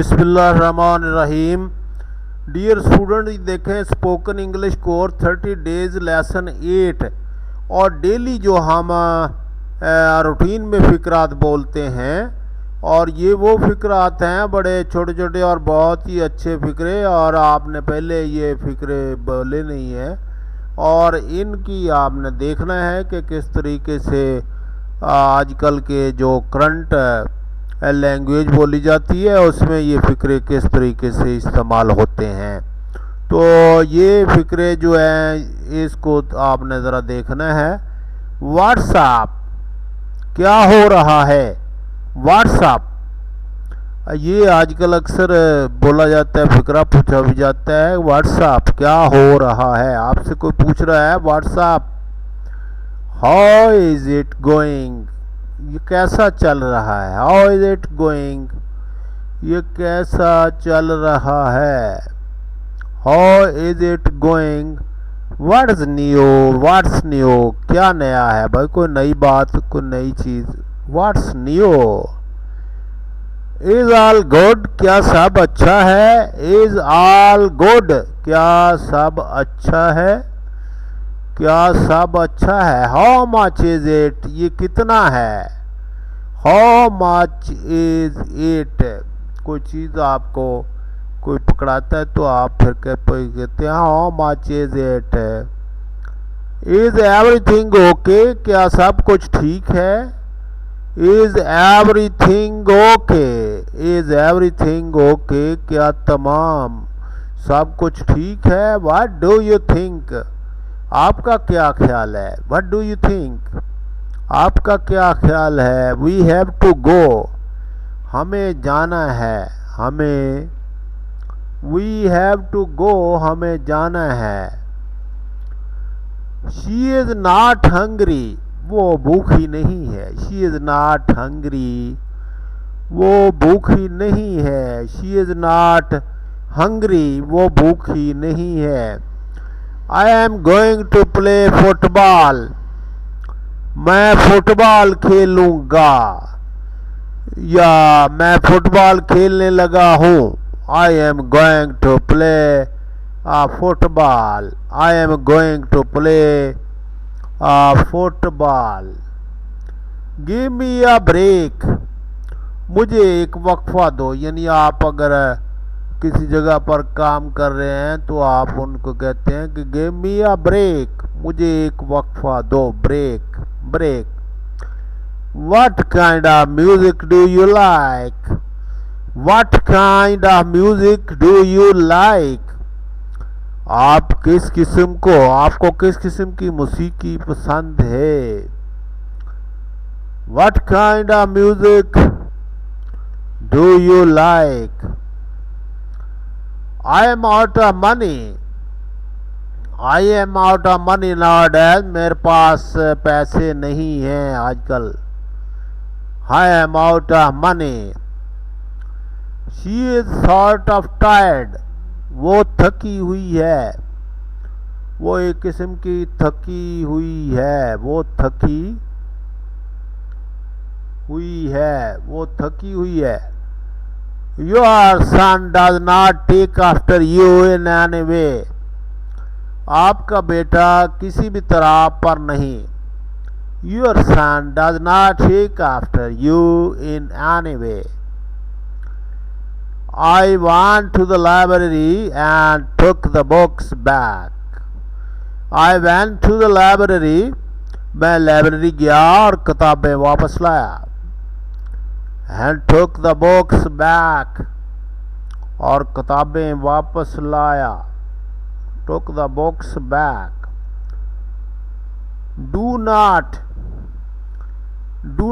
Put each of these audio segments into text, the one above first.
बिस्मिल्लाहिर्रहमानिर्रहीम। Dear student, देखें spoken English course 30 days lesson 8 और डेली जो हम रूटीन में फ़िक्रात बोलते हैं, और ये वो फ़िक्रात हैं बड़े छोटे छोटे और बहुत ही अच्छे फ़िक्रे, और आपने पहले ये फ़िक्रे बोले नहीं हैं और इनकी आपने देखना है कि किस तरीके से आजकल के जो करंट लैंग्वेज बोली जाती है उसमें ये फ़िक्रे किस तरीके से इस्तेमाल होते हैं। तो ये फ़िक्रे जो हैं इसको आपने ज़रा देखना है। व्हाट्सएप, क्या हो रहा है? व्हाट्सएप, ये आजकल अक्सर बोला जाता है, फ़िक्रा पूछा भी जाता है, व्हाट्सएप क्या हो रहा है? आपसे कोई पूछ रहा है WhatsApp how is it going, ये कैसा चल रहा है? हाउ इज इट गोइंग, ये कैसा चल रहा है? How is it going. What is new, what's new, क्या नया है भाई? कोई नई बात, कोई नई चीज़। What's new. Is all good, क्या सब अच्छा है? इज ऑल गुड, क्या सब अच्छा है? क्या सब अच्छा है? हाउ मच इज इट, ये कितना है? हाउ मच इज इट, कोई चीज़ आपको कोई पकड़ाता है तो आप फिर कहते हैं how much is it. Is everything okay, क्या सब कुछ ठीक है? Is everything okay, is everything okay, क्या तमाम सब कुछ ठीक है? व्हाट डू यू थिंक, आपका क्या ख्याल है? व्हाट डू यू थिंक, आपका क्या ख्याल है? वी हैव टू गो, हमें जाना है, हमें, वी हैव टू गो, हमें जाना है। शी इज नॉट हंग्री, वो भूखी नहीं है। शी इज नॉट हंग्री, वो भूखी नहीं है। शी इज नॉट हंग्री, वो भूखी नहीं है। I am going to play football, मैं फुटबॉल खेलूंगा, या मैं फुटबॉल खेलने लगा हूँ। I am going to play football, I am going to play football. Give me a break, मुझे एक वक्फा दो। यानी आप अगर किसी जगह पर काम कर रहे हैं तो आप उनको कहते हैं कि गिव मी अ ब्रेक, मुझे एक वक्फा दो, break, break. What kind of music do you like, what kind of music do you like, आप किस किस्म को, आपको किस किस्म की मौसीकी पसंद है? What kind of music do you like. I am out of money, I am out of money nowadays, मेरे पास पैसे नहीं हैं आजकल। I am out of money. She is sort of tired, वो थकी हुई है, वो एक किस्म की थकी हुई है, वो थकी हुई है, वो थकी हुई है। Your son does not take after you in any way, आपका बेटा किसी भी तरह पर नहीं। Your son does not take after you in any way. I went to the library and took the books back. I went to the library, मैं library गया और किताबें वापस लाया। And took the books back, और किताबें वापस लाया। Took the books back. Do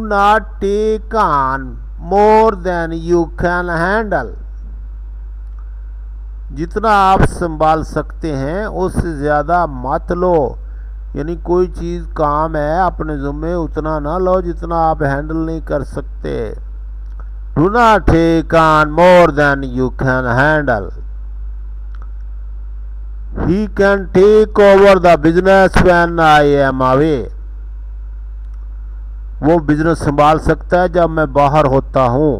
not take on more than you can handle, जितना आप संभाल सकते हैं उससे ज़्यादा मत लो। यानी कोई चीज़ काम है अपने ज़ुम्मे उतना ना लो जितना आप हैंडल नहीं कर सकते। Do not take on more than you can handle. He can take over the business when I am away, वो बिजनेस संभाल सकता है जब मैं बाहर होता हूँ।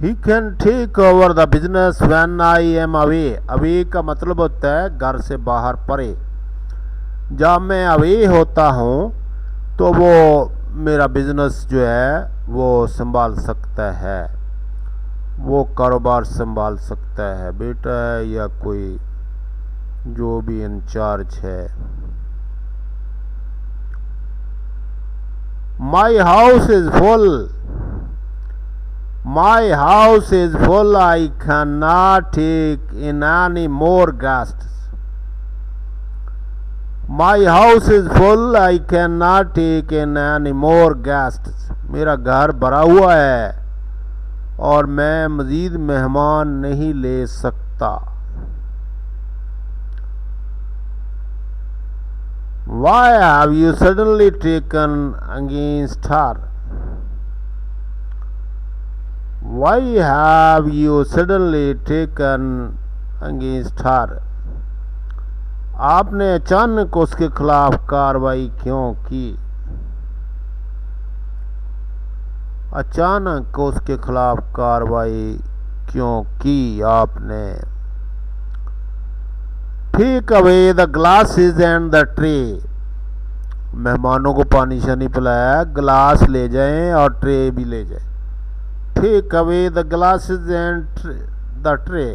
He can take over the business when I am away. Away का मतलब होता है घर से बाहर परे। जब मैं अवे होता हूँ तो वो मेरा बिजनेस जो है वो संभाल सकता है, वो कारोबार संभाल सकता है, बेटा या कोई जो भी इंचार्ज है। My house is full. My house is full, I can not take in any more guests. My house is full, I can not take in any more guests. मेरा घर भरा हुआ है और मैं मजीद मेहमान नहीं ले सकता। Why have you suddenly taken against her? Why have you suddenly taken against her? आपने अचानक उसके खिलाफ कार्रवाई क्यों की? अचानक उसके खिलाफ कार्रवाई क्यों की आपने? Take away the glasses and the tray. मेहमानों को पानी शानी पिलाया, गिलास ले जाएं और ट्रे भी ले जाएं। Take away the glasses and the tray.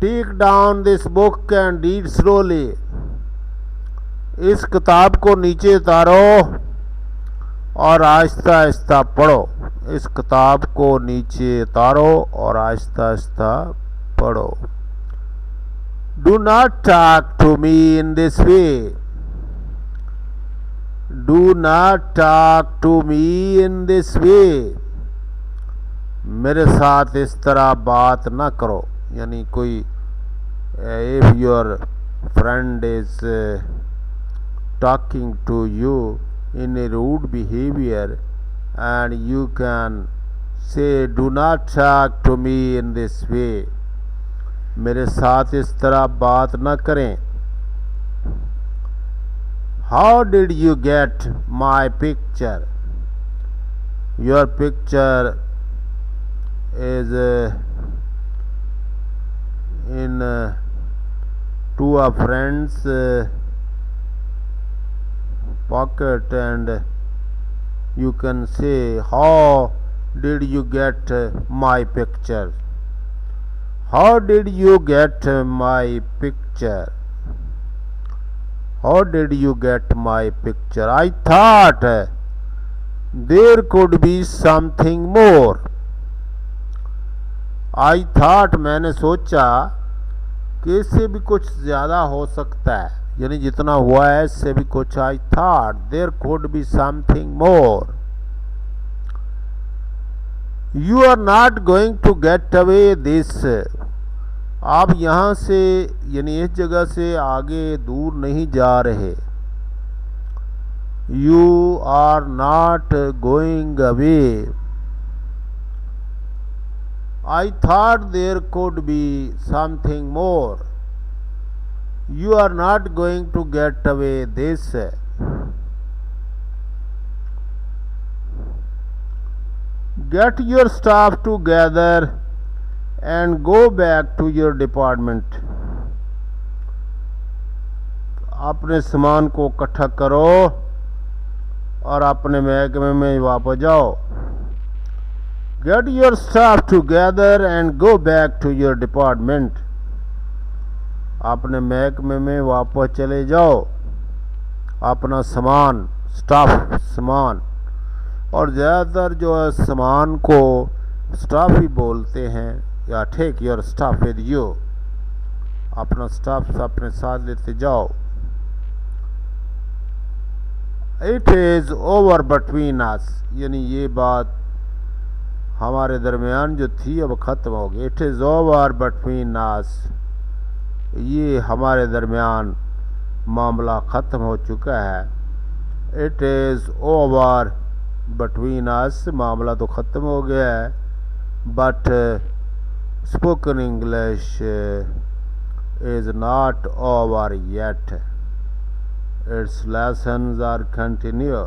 Take down this book and read slowly. इस किताब को नीचे उतारो और आहिस्ता आहिस्ता पढ़ो। इस किताब को नीचे उतारो और आहिस्ता आहिस्ता पढ़ो। Do not talk to me in this way. Do not talk to me in this way. मेरे साथ इस तरह बात ना करो। यानी कोई if your friend is talking to you in a rude behavior and you can say do not talk to me in this way। मेरे साथ इस तरह बात न करें। How did you get my picture? Your picture is in two of friends pocket and you can say how did you get my picture? How did you get my picture? How did you get my picture? I thought there could be something more। I thought मैंने सोचा कि इससे भी कुछ ज़्यादा हो सकता है, यानी जितना हुआ है इससे भी कुछ। I thought there could be something more। You are not going to get away this। आप यहाँ से यानी इस जगह से आगे दूर नहीं जा रहे। You are not going away। I thought there could be something more। You are not going to get away this। Get your stuff together and go back to your department। अपने सामान को इकट्ठा करो और अपने महकमे में वापस जाओ। Get your stuff together and go back to your department। अपने महकमे में वापस चले जाओ। अपना सामान, स्टाफ सामान, और ज़्यादातर जो है सामान को स्टाफ ही बोलते हैं, या take your staff with you. अपना स्टाफ अपने साथ लेते जाओ। It is over between us. यानी ये बात हमारे दरमियान जो थी अब ख़त्म हो गई। It is over between us. ये हमारे दरमियान मामला ख़त्म हो चुका है। It is over between us, मामला तो ख़त्म हो गया है, but spoken English is not over yet. Its lessons are continue.